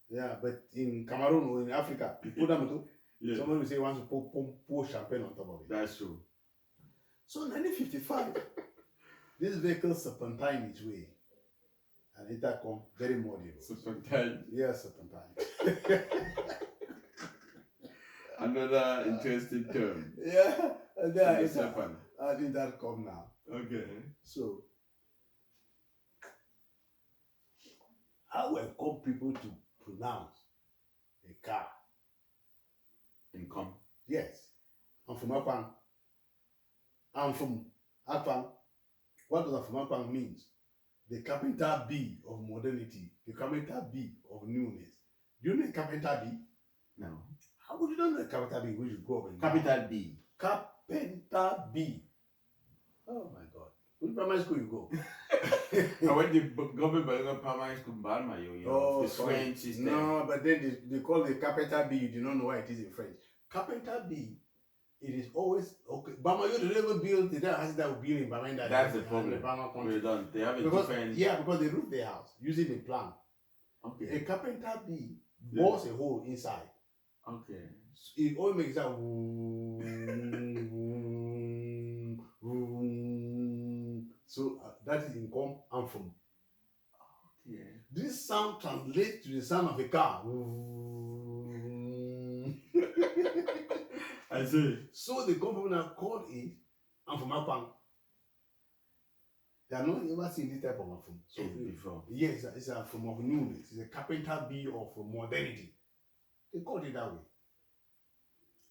Yeah, but in Cameroon or in Africa, you put them into. Yeah. Somebody will say wants to pour champagne on top of it. That's true. So 1955, this vehicle serpentine its way. And it had come very muddy. Serpentine. Yes, serpentine. Another interesting term. Yeah, and then Serpent. I think that come now. Okay. So, how welcome people to pronounce a car? Income. Yes. I'm from Afang. I'm from Afang. What does Afang means? The capital B of modernity, the capital B of newness. Do you know capital B? No. How would you not know capital B when you grow up in Capital B. Capital B. Oh my God. Which primary school you go? I went to government primary school in Balma, the French system. No, but then they call it capital B. You do not know why it is in French. Capital B, it is always okay. Bama, you never build the house that will build in Bama. That's the problem. They don't. They have a different. Yeah, because they roof their house using a plan. Okay. A carpenter B bores a hole inside. Okay. It all makes that. So that is income and from. Okay. This sound translates to the sound of a car. I see. So the company now called it Anfumapang. They are not ever seen this type of Anfum. So before. Yes, it's a form of newness. It's a carpenter bee of modernity. They called it that way.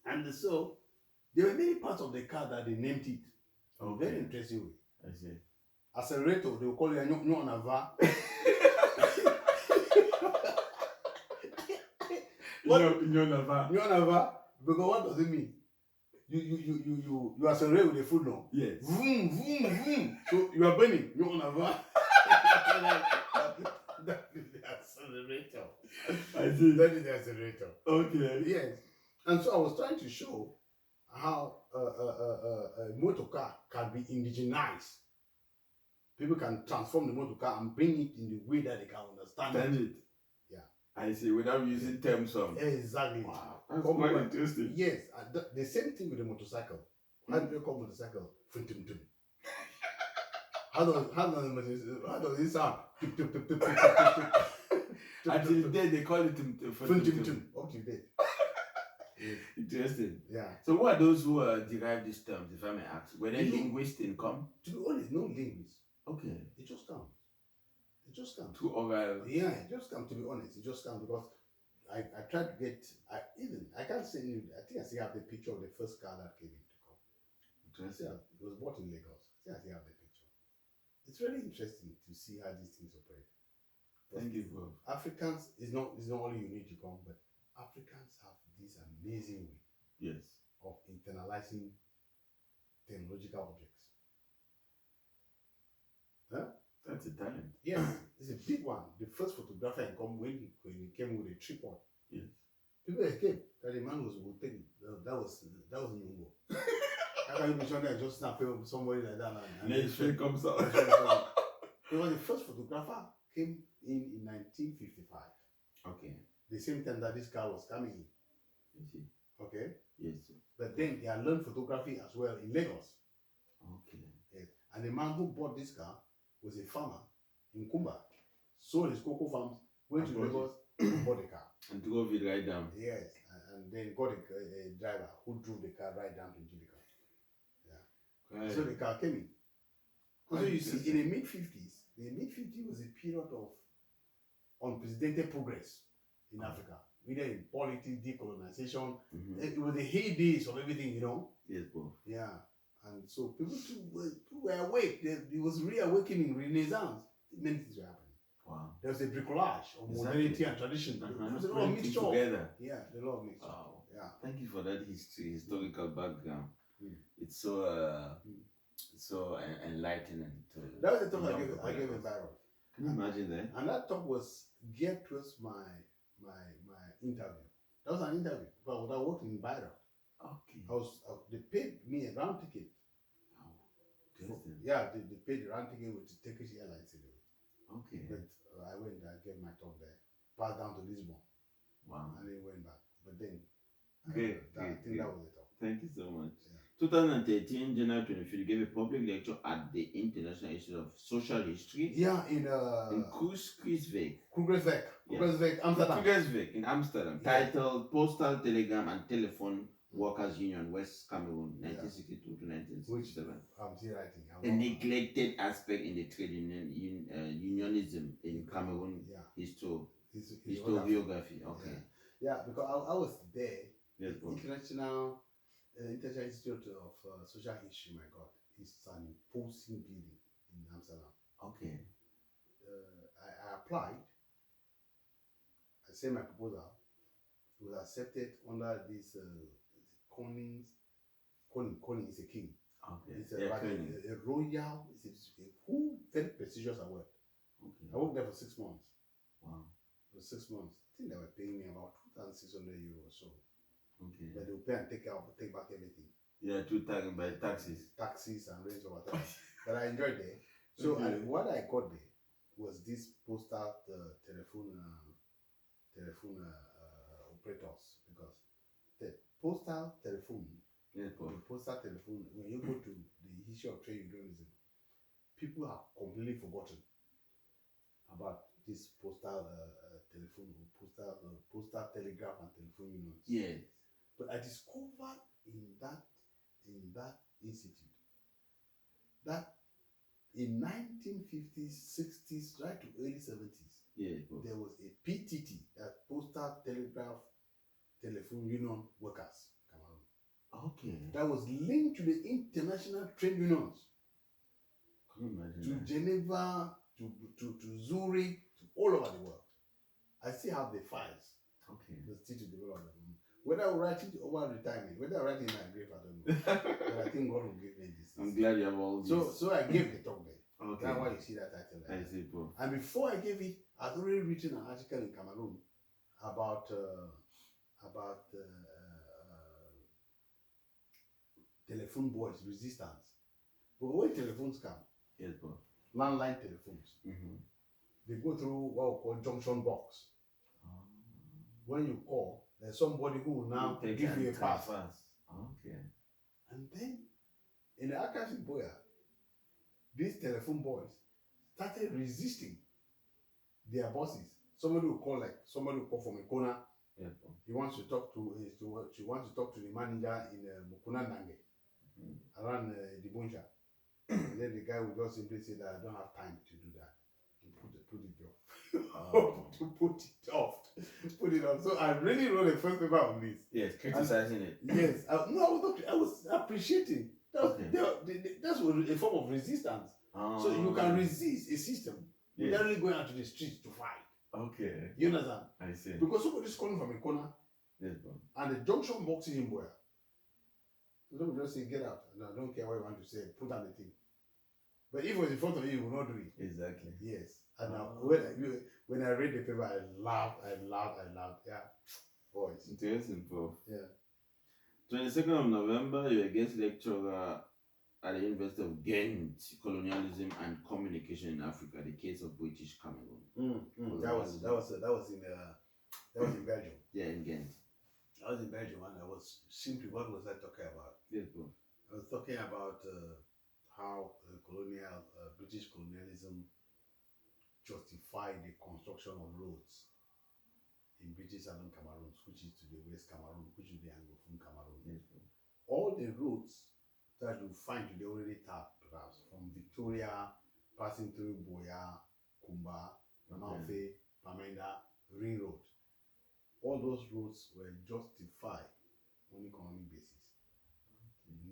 And so there were many parts of the car that they named it. In a very interesting way. I see. Accelerator, they will call it a Nyonava. Nyonava. Because what does it mean? You accelerate with the foot now. Yes. Vroom, vroom, vroom. So you are burning. Nyonava. That is the accelerator. I see. That is the accelerator. Okay. Yes. And so I was trying to show how a motor car can be indigenized. People can transform the motor car and bring it in the way that they can understand it. Yeah. I see. Without using terms of. Exactly. Wow. That's quite interesting. Yes. The same thing with the motorcycle. How do they call motorcycle? Funtum-tum. How does it sound? Until today they call it funtum-tum. Up to date. Interesting. Yeah. So who are those who derive these terms, if I may ask? Were they linguists in com? To be honest, no linguists. Okay. It just comes. It just comes. To oral. Yeah, it just comes, to be honest. It just comes because I tried to get, I can't say, I think I still have the picture of the first car that came into com. Interesting. It was bought in Lagos. I still have the picture. It's really interesting to see how these things operate. Thank you, Prof. Africans is not only unique to come, but Africans have this amazing way. Yes. Of internalizing technological objects. Huh? That's a talent. Yes, it's a big one. The first photographer in come when he came with a tripod. Yes. People escaped that the man was taking. That was Nyongo. How can you be sure that just snap somebody like that and his face comes out? Because the first photographer came in 1955. Okay. The same time that this car was coming in. Okay. Yes. But then he had learned photography as well in Lagos. Okay. Yes. And the man who bought this car was a farmer in Kumba. Sold his cocoa farms, went to Lagos, and bought the car. And drove it right down. Yes. And then got a driver who drove the car right down to Njibika. Yeah. Right. So the car came in. So you see, in the mid-50s was a period of unprecedented progress in Africa. Whether in politics, decolonization, it was the heydays of everything, you know. Yes, bro. Yeah, and so people too were awake. There was reawakening, renaissance. Many things were happening. Wow. There was a bricolage of modernity and tradition. There was a lot of mixture. Together. Yeah, a lot of mixture. Wow. Yeah. Thank you for that historical background. It's so so enlightening. That was the talk I gave in Byron. Can you imagine that? And that talk was geared towards my interview. That was an interview, but I worked in Byron. Okay. They paid me a round ticket. Oh, they paid the round ticket with Turkish Airlines anyway. Okay. But I went there, I gave my talk there, passed down to Lisbon. Wow. And then went back. But then, Great. I think that was the talk. Thank you so much. Yeah. 2013, January 25th, you gave a public lecture at the International Institute of Social History. Yeah, in Kruiswijk. Amsterdam. Kruiswijk in Amsterdam. Titled Postal, Telegram and Telephone Workers Union, West Cameroon, 1962 to 1967. I'm still writing. A neglected aspect in the trade unionism in Cameroon historiography. Okay. Yeah, because I was there. Yes, International Institute of Social History. My God, it's an imposing building in Amsterdam. Okay. I applied. I sent my proposal. It was accepted under this Koning is a king. Okay. It's a royal, it's a whole very prestigious award. Okay. I worked there for 6 months. Wow. For 6 months. I think they were paying me about 2,600 euros or so. Okay. But they would pay and take back everything. Yeah, by taxes. Taxes and rent or whatever. But I enjoyed it. So what I got there was this postal telephone operators, because the postal telephone, when you go to the history of trade unionism, people have completely forgotten about this postal telephone, postal telegraph and telephone unions. Yes. But I discovered in that institute that in 1950s, 60s, right to early 70s, there was a PTT, that Postal Telegraph Telephone Union Workers, Cameroon. Okay. That was linked to the international trade unions. Can you imagine to that? Geneva, to Zurich, to all over the world. I still have the files. Okay. The still to develop them. Whether I write it over retirement, whether I write it in my grave, I don't know. But I think God will give me this. I'm glad you have all this. So I gave the talk there. Okay. That's why you see that title there. I see, Prof. And before I gave it, I'd already written an article in Cameroon about telephone boys resistance. But when telephones come, yes, Prof. Landline telephones, they go through what we call junction box. When you call, there's somebody who will now give you a pass. Okay. And then in the archives in Boya, these telephone boys started resisting their bosses. Somebody will call from a corner. Yeah. He wants to talk to the manager in Mukuna Nange, around the Buncha. And then the guy will just simply say that I don't have time to do that. Put it off. Put it off. So I really wrote a first paper on this. Yes, criticizing it. Yes. I was appreciating. That's a form of resistance. So you can resist a system without really going out to the streets to fight. Okay. You understand? I see. Because somebody's calling from a corner. Yes, and the junction box is in Boya. So don't just say get out. No, I don't care what you want to say. Put on the thing. But if it was in front of you, you will not do it. Exactly. Yes. And now when I read the paper, I laughed. Yeah. Boys. Interesting, Prof. Yeah. 22nd of November, you're a guest lecturer at the University of Ghent, Colonialism and Communication in Africa, the case of British Cameroon. That was in Belgium. Yeah, in Ghent. I was in Belgium and I was simply, what was I talking about? Yes, Prof. I was talking about how British colonialism justified the construction of roads in British Southern Cameroon, which is today West Cameroon, which is the Anglophone Cameroon. Yes, all the roads that you find today already tapped, perhaps from Victoria, passing through Boya, Kumba, Malfe, Pamenda, Ring Road. All those roads were justified on economic basis.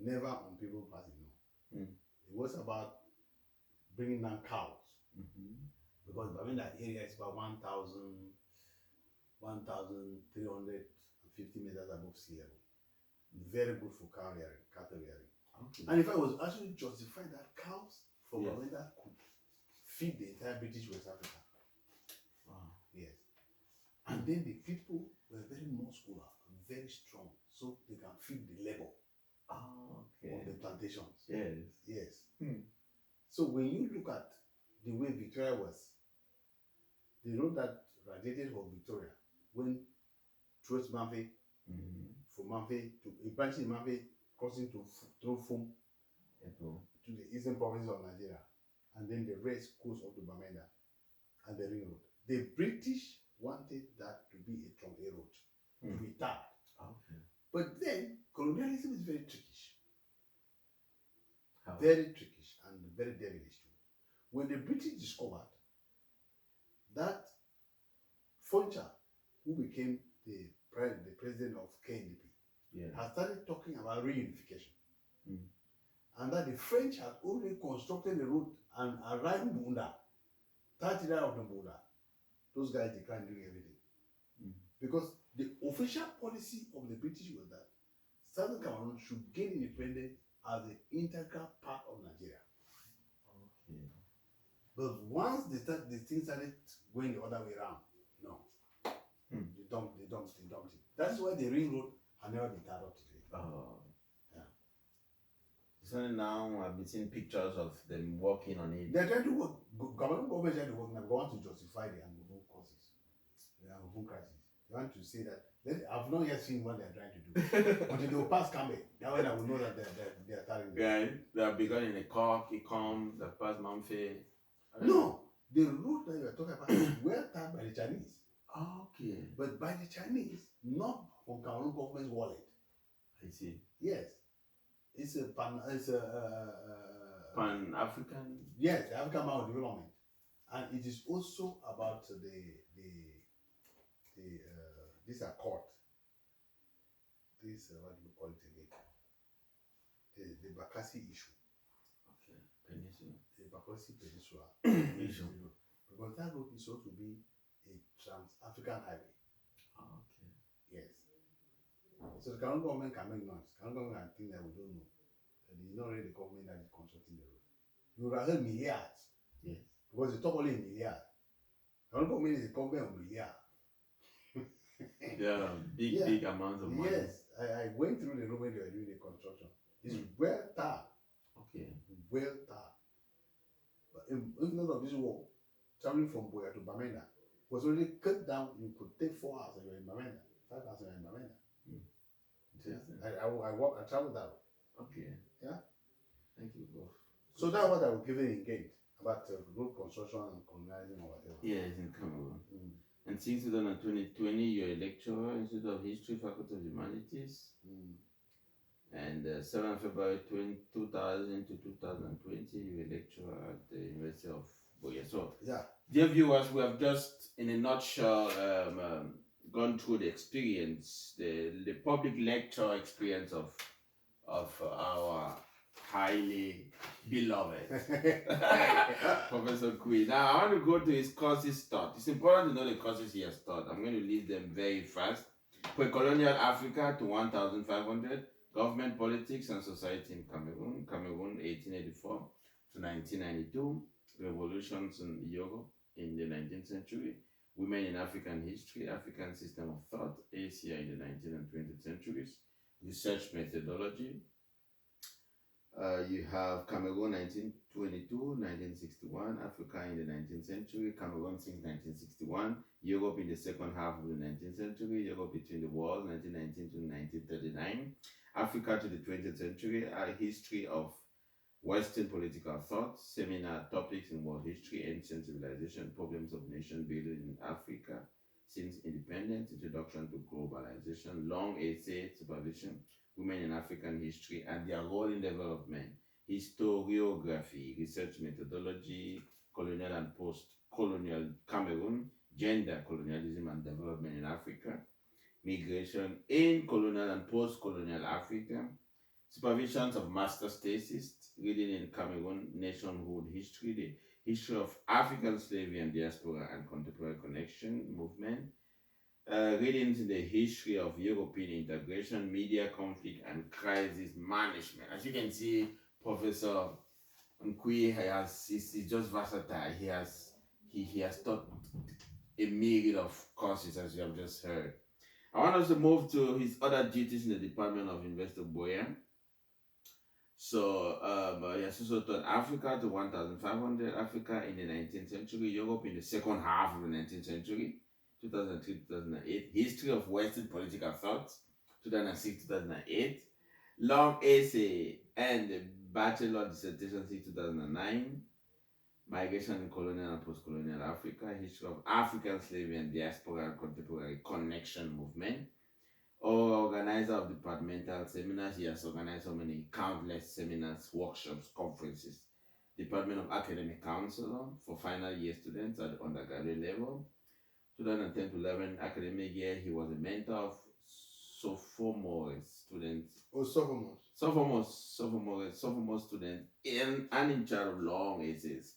Never on people passing, no. It was about bringing down cows. Because Pamenda area is about 1,350 meters above sea level. Very good for cattle rearing. And if I was actually justified that cows from Pamenda could feed the entire British West Africa. Wow. Yes. And then the people were very muscular and very strong, so they can feed the labor of the plantations. Yes. So when you look at the way Victoria was, the road that radiated from Victoria, when towards Manfe, from Manfe to a branch in Manfe, crossing through Fum to the eastern provinces of Nigeria, and then the rest goes up to Bamenda and the ring road. The British wanted that to be a trunk-A road, to be tarred. Okay. But then colonialism is very trickish. How? Very trickish and very devilish too. When the British discovered that Foncha, who became the president of KNDP, has started talking about reunification. And that the French had already constructed a road and arrived in Bunda, 30 days of the Bunda. Those guys declined doing everything. Because the official policy of the British was that Southern Cameroon should gain independence as an integral part of Nigeria. Okay. But once the thing started going the other way around, no. They dumped it. That's why the ring road has never been tarred up today. Oh. Yeah. So now I've been seeing pictures of them working on it. They're trying to work. Cameroon government trying to work now. They want to justify the Anglophone causes, the Anglophone crisis. They want to say that I've not yet seen what they're trying to do. Until they will pass Campbell, that way I will know that they're tarring them. Yeah, they have begun in the Cork, Ecom, the past Manfe. No, the route that you are talking about is well tarred by the Chinese. Okay. But by the Chinese, not from Cameroon government's wallet. I see. Yes. It's a Pan-African? Yes, the African Mount development. And it is also about this accord. This, what do you call it again? The Bakassi issue. Okay. Peninsula. The Bakassi Peninsula issue. Because that road is supposed to be a trans-African highway. Okay. Yes. So the Cameroon government can make noise. Cameroon government can think that we don't know. That it's not really the government that is constructing the road. You would have heard milliards. Yes. Because they talk only in milliards. Cameroon government is a government of milliards. Yeah, big amounts of money. Yes. I went through the road when they were doing the construction. It's well tarred. Okay. Well tarred. But if not of this war, traveling from Boya to Bamenda was already cut down. You could take 4 hours and you're in Bamenda. 5 hours and you're in Bamenda. Interesting. I traveled that way. Okay. Yeah. Thank you, Prof. So that's what I was given in Gate about road construction and colonialism or whatever. Yes, in Cameroon. And since 2020, you're a lecturer, Institute of History, Faculty of Humanities. And 7th February 2000 to 2020, you were a lecturer at the University of Boya. So, dear viewers, we have just, in a nutshell, gone through the experience, the public lecture experience of our highly beloved Professor Nkwi. Now, I want to go to his courses taught. It's important to know the courses he has taught. I'm going to list them very fast. Pre-colonial Africa to 1500, government, politics, and society in Cameroon, 1884 to 1992, revolutions in Europe in the 19th century, women in African history, African system of thought, Asia in the 19th and 20th centuries, research methodology. You have Cameroon 1922, 1961, Africa in the 19th century, Cameroon since 1961, Europe in the second half of the 19th century, Europe between the wars, 1919 to 1939, Africa to the 20th century, a history of Western political thought, seminar topics in world history, ancient civilization, problems of nation building in Africa since independence, introduction to globalization, long essay, supervision, women in African history and their role in development, historiography, research methodology, colonial and post-colonial Cameroon, gender, colonialism and development in Africa, migration in colonial and post-colonial Africa, supervisions of master's thesis, reading in Cameroon, nationhood history, the history of African slavery and diaspora and contemporary connection movement, readings in the history of European integration, media conflict, and crisis management. As you can see, Professor Nkwi is just versatile. He has taught a myriad of courses, as you have just heard. I want us to move to his other duties in the Department of University of Boya. So, he has also taught Africa to 1500, Africa in the 19th century, Europe in the second half of the 19th century, 2003, 2008. History of Western Political Thought, 2006, 2008. Long essay and bachelor dissertation, 2009. Migration in Colonial and Post-Colonial Africa, History of African Slavery and Diaspora and Contemporary Connection Movement. Organizer of departmental seminars. He has organized so many countless seminars, workshops, conferences. Department of Academic Counselor for final year students at the undergraduate level. 2010 to 11 academic year, he was a mentor of sophomore students. Oh, sophomore. Sophomore students and in charge of long essays.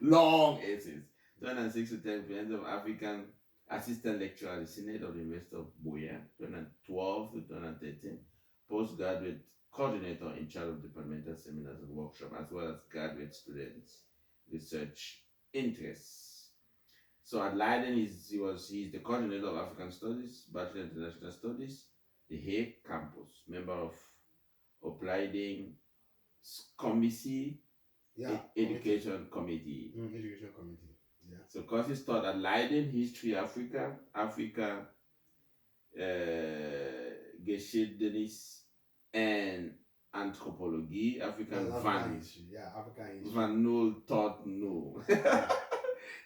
Long essays. 2006 to 10, President of African Assistant Lecturer at the Senate of the University of Boya. 2012 to 2013, Postgraduate Coordinator in charge of departmental seminars and workshops, as well as graduate students' research interests. So at Leiden, he's the coordinator of African Studies, Bachelor of International Studies, the Hague campus, member of Opleiding Committee, Education Committee. Education Committee, yeah. So courses taught at Leiden, History Africa, Geschiedenis and Anthropologie, African history, yeah, African history. Van Nul taught no.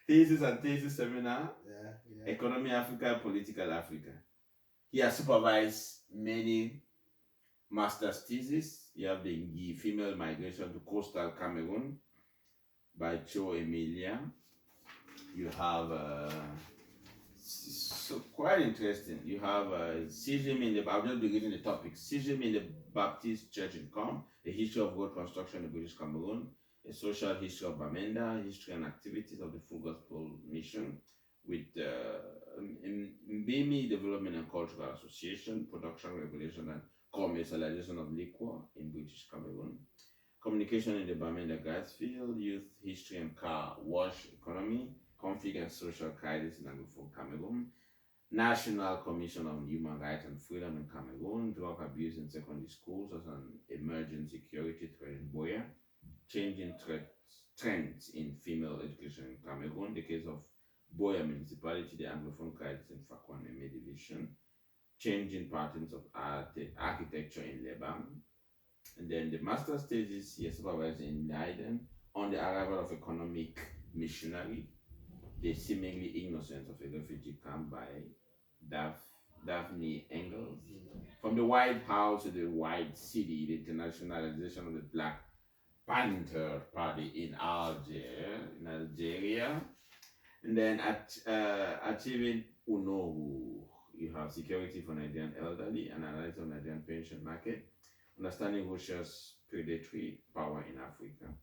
Thesis and thesis seminar, yeah. Economy Africa, Political Africa. He has supervised many master's theses. You have the Nkwi, Female Migration to Coastal Cameroon by Cho Emilia. You have, so quite interesting, you have Schism in the, I'll just be reading the topics. Schism in the Baptist Church in Com, a history of road construction in British Cameroon, a social history of Bamenda, history and activities of the Full Gospel Mission with Mbemi Development and Cultural Association, production, regulation and commercialization of liquor in British Cameroon, communication in the Bamenda gas field, youth history and car wash economy, conflict and social crisis in Anglophone Cameroon, National Commission on Human Rights and Freedom in Cameroon, drug abuse in secondary schools as an emerging security threat in Boya, changing trends in female education in Cameroon, the case of Boya Municipality, the Anglophone crisis in Fakwaneme Division, changing patterns of architecture in Lebanon, and then the master's thesis he supervised in Leiden on the arrival of economic missionary, the seemingly innocence of a refugee camp by Daphne Engels. From the White House to the White City, the internationalization of the Black Panther Party in Algeria. And then achieving UNORU, you have security for Nigerian elderly and analysis of Nigerian pension market, understanding Russia's predatory power in Africa.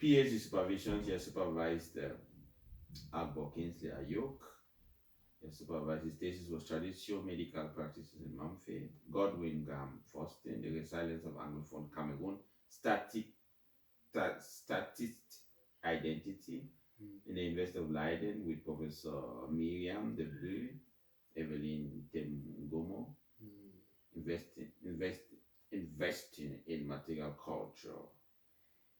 PhD supervision, he has supervised Agbo Kingsley Ayok. He has supervised his thesis was Traditional Medical Practices in Mamfe, Godwin Gam Faustin, The Resilience of Anglophone Cameroon, Statist Identity in the University of Leiden with Professor Miriam Debreu, Evelyn Temgomo, investing in material culture.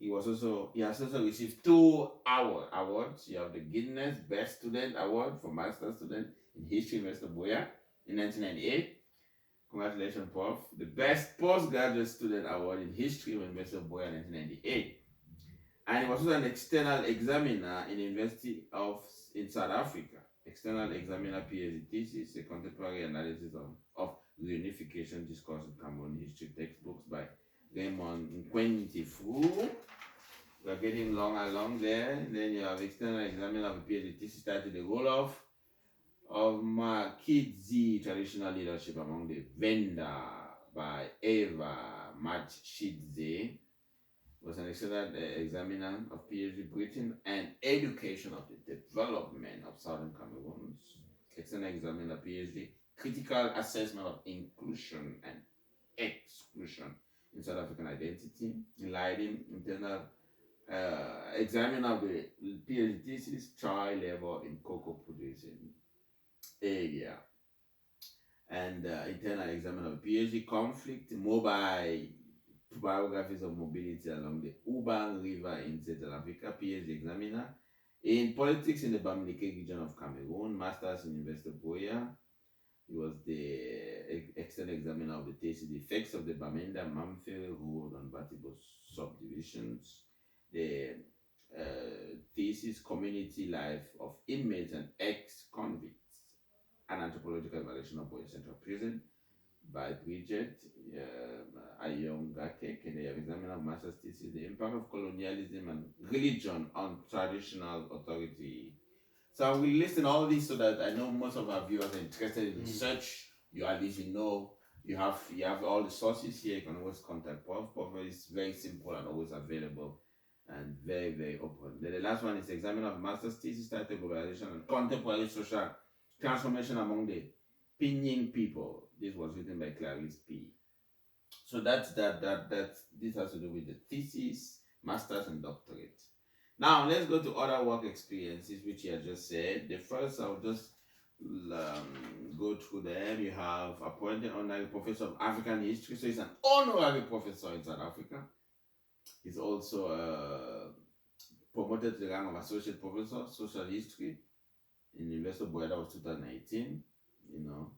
He has also received 2 awards. You have the Guinness Best Student Award for Master Student in History, University of Boya in 1998. Congratulations, Prof. The Best Postgraduate Student Award in History, University of Boya in 1998. And he was also an external examiner in the University in South Africa. External examiner PhD thesis, a contemporary analysis of reunification discourse in Cameroon history textbooks by Gam Nkwi. We're getting long along there. And then you have external examiner of a PhD thesis titled The Role of Makidzi Traditional Leadership Among the Venda by Eva Machidze. Was an external examiner of PhD Britain and education of the development of Southern Cameroon. External examiner PhD critical assessment of inclusion and exclusion in South African identity. In Leiden, internal examiner of the PhD thesis child labor in cocoa producing area. And internal examiner of PhD conflict mobile biographies of mobility along the Uban River in Central Africa, PhD examiner, In politics in the Bamileke region of Cameroon, Masters in Investor Boya. He was the external examiner of the thesis, the effects of the Bamenda Mamfe Road on Batibo subdivisions, the thesis, community life of inmates and ex-convicts, an anthropological evaluation of Boya Central Prison by Bridget Ayongake, and the examiner of master's thesis, the impact of colonialism and religion on traditional authority. So I will listen all this so that I know most of our viewers are interested in research. You at least you have all the sources here. You can always contact Prof. Prof is very simple and always available and very, very open. Then the last one is examiner of master's thesis titled Globalization and Contemporary Social Transformation Among the Pinyin People. This was written by Clarice P. So that's this has to do with the thesis, master's and doctorate. Now let's go to other work experiences which you have just said. The first I'll just go through them. You have appointed honorary professor of African history, so he's an honorary professor in South Africa. He's also promoted to the rank of associate professor social history in University of Boya. That was 2018. You know,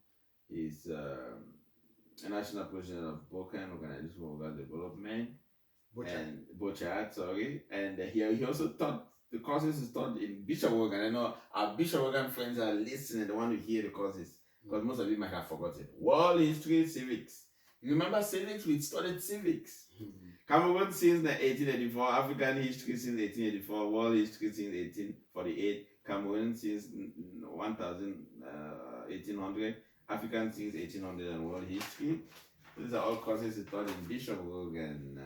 he's a national president of Bokan Organization for Rural Development. Bochart, sorry. And he also taught the courses is taught in Bishop Organ. I know our Bishop Organ friends are listening, they want to hear the courses because most of you might have forgotten. World history, civics. You remember civics? We studied civics. Cameroon since 1884, African history since 1884, world history since 1848, Cameroon since 1800, African since 1800, and world history. These are all courses taught in Bishop Organ.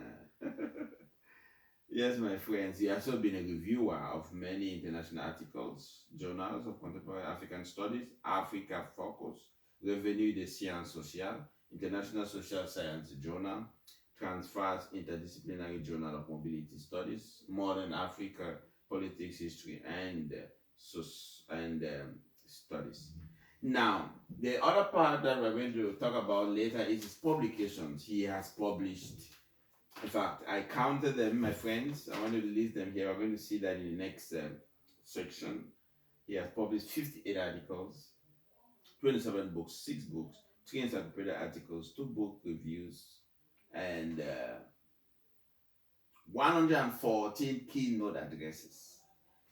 Yes, my friends, he has also been a reviewer of many international articles, journals of contemporary African studies, Africa Focus, Revenu des Sciences Sociales, International Social Science Journal, Transfers Interdisciplinary Journal of Mobility Studies, Modern Africa, Politics, History, and Studies. Now, the other part that we're going to talk about later is his publications. He has published. In fact, I counted them, my friends. I want to list them here. We're going to see that in the next section. He has published 58 articles, 27 books, 6 books, 3 encyclopedia articles, 2 book reviews, and 114 keynote addresses.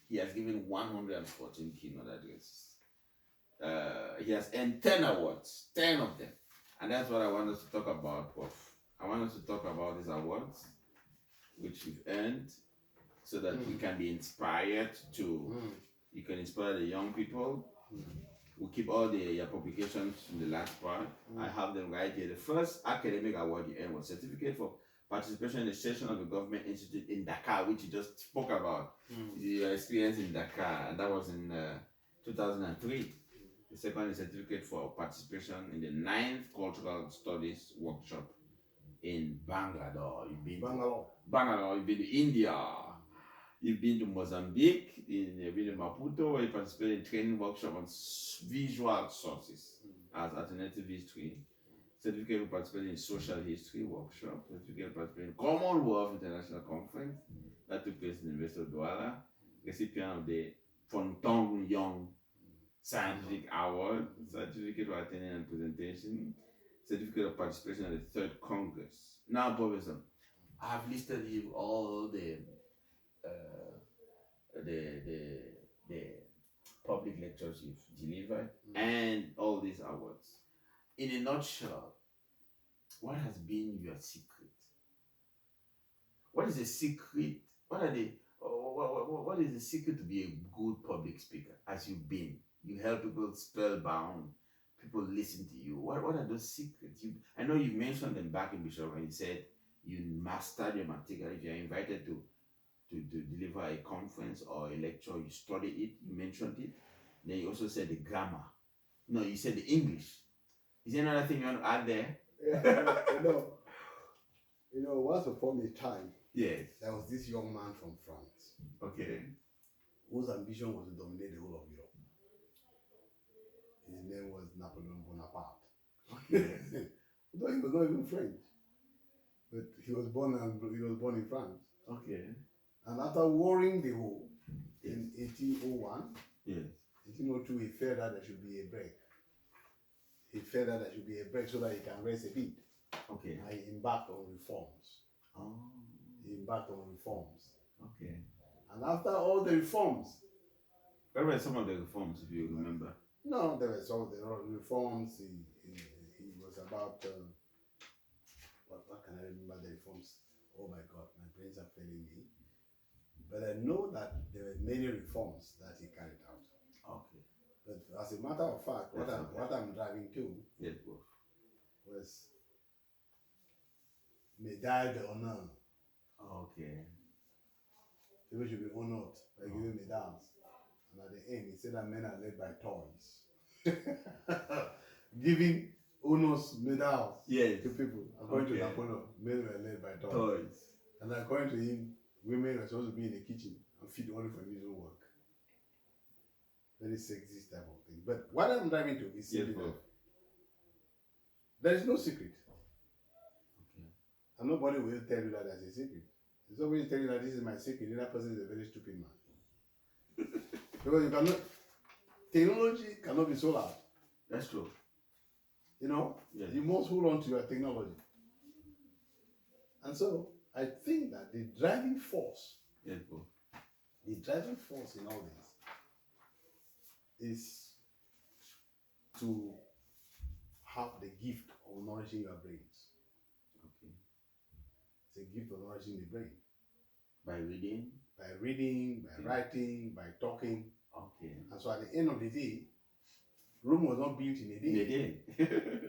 He has given 114 keynote addresses. He has earned 10 awards, 10 of them. And that's what I want us to talk about, Prof. I want us to talk about these awards, which we've earned, so that we can be inspired to, you can inspire the young people. We'll keep all the publications in the last part. I have them right here. The first academic award you earned was Certificate for Participation in the Session of the Government Institute in Dakar, which you just spoke about. Your experience in Dakar, and that was in 2003. The second is Certificate for Participation in the 9th Cultural Studies Workshop in Bangalore. You've been Bangalore. You've been to India. You've been to Mozambique. You've been to Maputo, where you participated in training workshop on visual sources as alternative history. Certificate for participating in social history workshop. Certificate for participating in Commonwealth International Conference that took place in the University of Douala. Recipient of the Fontong Young Scientific Award. Certificate for attending and presentation. Certificate of participation at the 3rd Congress. Now, Professor, I have listed you all the public lectures you've delivered and all these awards. In a nutshell, what has been your secret? What is the secret? What is the secret to be a good public speaker? As you've been, you help people spellbound. People listen to you. What are those secrets? I know you mentioned them back in Bishop when you said you mastered your material. If you're invited to deliver a conference or a lecture, you study it, you mentioned it. Then you also said the grammar. No, you said the English. Is there another thing you want to add there? Yeah, once upon a time, yes, there was this young man from France. Okay. Whose ambition was to dominate the whole of Europe. His name was Napoleon Bonaparte. Okay. Though he was not even French, but he was born in France. Okay. And after warring the whole, in 1801. Yes. 1802, he felt that there should be a break. He felt that there should be a break so that he can rest a bit. Okay. And he embarked on reforms. Oh. He embarked on reforms. Okay. And after all the reforms, what were some of the reforms, if you remember? No, there were some of the reforms. He was about what can I remember the reforms? Oh my God, my brains are failing me. But I know that there were many reforms that he carried out. Okay. But as a matter of fact, what I'm driving to yes, Prof. was médaille d'honneur. Okay. People should be honored by giving medals. And at the end, he said that men are led by toys. Giving honors medals to people. According to Napoleon, men were led by toys. And according to him, women were supposed to be in the kitchen and feed only for his own work. Very sexist type of thing. But what I'm driving to is simply that there is no secret. Okay. And nobody will tell you that there's a secret. If somebody tell you that this is my secret, then that person is a very stupid man. Because you cannot, technology cannot be so loud. That's true. You know, yes. You must hold on to your technology. And so I think that the driving force, yes, the driving force in all this is to have the gift of nourishing your brains. Okay. It's a gift of nourishing the brain. By reading? By reading, by writing, by talking. Okay. And so at the end of the day, Rome was not built in a day. In a day.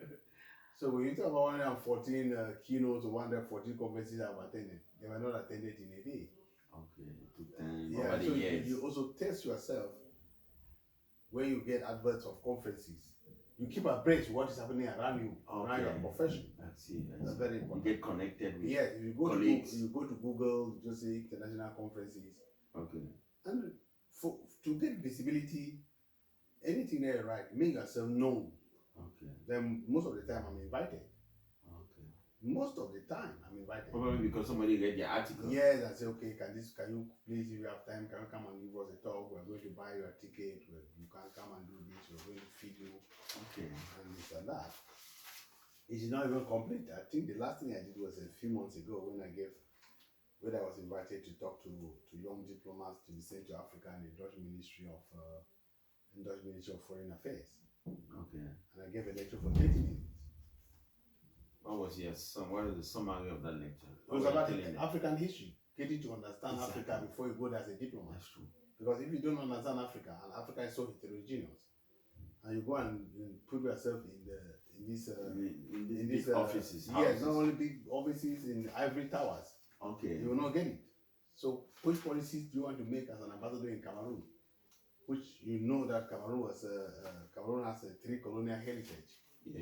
So when you talk about 114 keynotes or 114 conferences I've attended, they were not attended in a day. Okay, it took time over the years. You also test yourself when you get adverts of conferences. You keep abreast what is happening around you, around your profession. I see. That's very important. You get connected with if you go colleagues. You go to Google, just say international conferences. Okay. And to get visibility, anything there, right, make yourself known. Okay. Then most of the time I'm invited. Okay. Most of the time I'm invited. Probably because somebody read the article. Yes, I say, okay, can you please, if you have time, can you come and give us a talk? We're going to buy your ticket. You can come and do this. We're going to feed you. Okay. And this and that. It is not even complete. I think the last thing I did was a few months ago when I was invited to talk to young diplomats to be sent to Africa in the Dutch Ministry of Foreign Affairs. Okay. And I gave a lecture for 30 minutes. What is the summary of that lecture? It was about African history, getting to understand Africa before you go there as a diplomat. That's true. Because if you don't understand Africa, and Africa is so heterogeneous, and you go and put yourself in these offices. Yes, not only big offices in ivory towers. Okay. You will not get it. So, which policies do you want to make as an ambassador in Cameroon? Which you know that Cameroon has a 3 colonial heritage: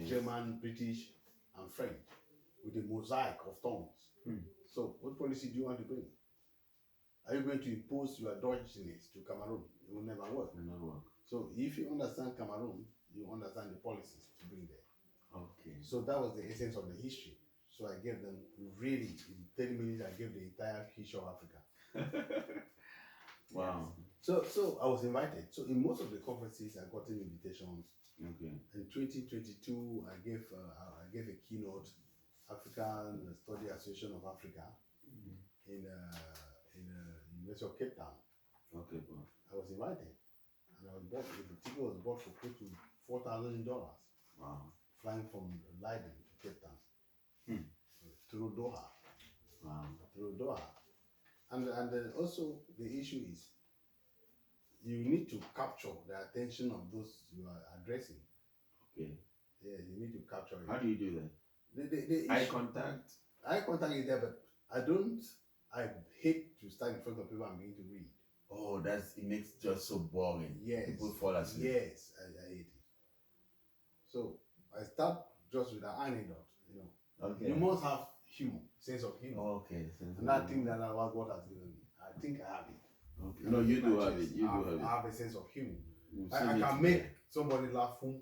German, British, and French, with a mosaic of tongues. So, what policy do you want to bring? Are you going to impose your Dutchness to Cameroon? It will never work. It will not work. So, if you understand Cameroon, you understand the policies to bring there. Okay. So that was the essence of the history. So I gave them in 30 minutes. I gave the entire history of Africa. Wow. Yes. So I was invited. So in most of the conferences, I got invitations. Okay. In 2022, I gave a keynote, African Study Association of Africa, in University of Cape Town. Okay, bro. I was invited, and the ticket was bought for close to $4,000. Wow. Flying from Leiden to Cape Town, through Doha. Wow. Through Doha. And also the issue is you need to capture the attention of those you are addressing. Okay. Yeah, you need to capture it. How do you do that? The eye contact? Eye contact is there, but I hate to stand in front of people I'm going to read. Oh, it makes it just so boring. Yes. People fall asleep. Yes, I hate it. So I start just with an anecdote, you know. Okay. You must have humor, sense of humor. Okay. And that thing that God has given me, I think I have it. Okay. No, you do have it. You do have it. I have a sense of humor. I can make somebody laugh whom